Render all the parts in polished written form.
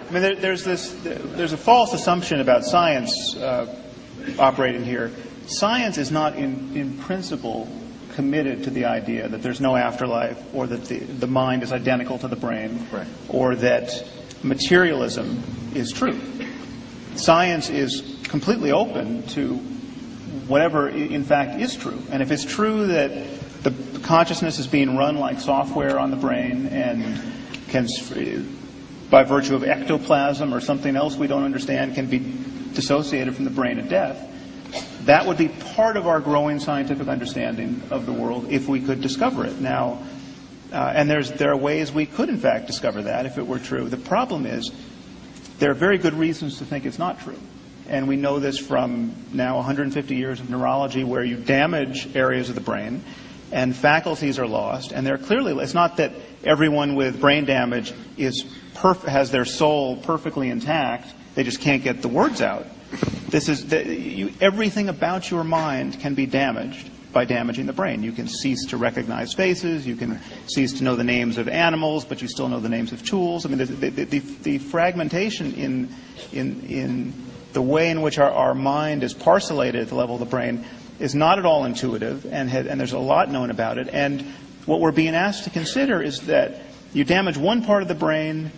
I mean, there's a false assumption about science operating here. Science is not in principle committed to the idea that there's no afterlife, or that the mind is identical to the brain, right, or that materialism is true. Science is completely open to whatever in fact is true. And if it's true that the consciousness is being run like software on the brain and can, by virtue of ectoplasm or something else we don't understand, can be dissociated from the brain at death, that would be part of our growing scientific understanding of the world if we could discover it. Now, and there are ways we could in fact discover that if it were true. The problem is there are very good reasons to think it's not true. And we know this from now 150 years of neurology, where you damage areas of the brain and faculties are lost. And they're clearly, it's not that everyone with brain damage has their soul perfectly intact. They just can't get the words out. This is everything about your mind can be damaged by damaging the brain. You can cease to recognize faces. You can cease to know the names of animals, but you still know the names of tools. I mean, the fragmentation in the way in which our mind is parcellated at the level of the brain is not at all intuitive, and there's a lot known about it. And what we're being asked to consider is that you damage one part of the brain,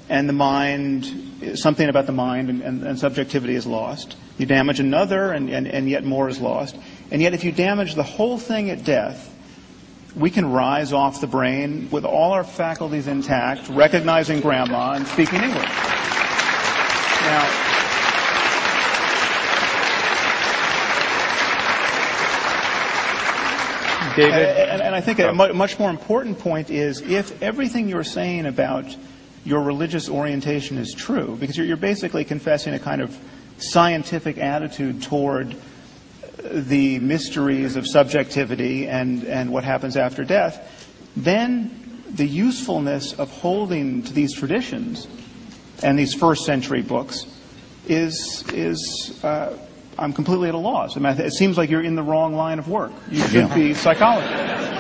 and the mind, something about the mind and subjectivity is lost. You damage another, and yet more is lost. And yet if you damage the whole thing at death, we can rise off the brain with all our faculties intact, recognizing grandma and speaking English. Now, David? And I think a much more important point is, if everything you're saying about your religious orientation is true, because you're basically confessing a kind of scientific attitude toward the mysteries of subjectivity and what happens after death, then the usefulness of holding to these traditions and these first century books is I'm completely at a loss. I mean, it seems like you're in the wrong line of work. You should be psychologists.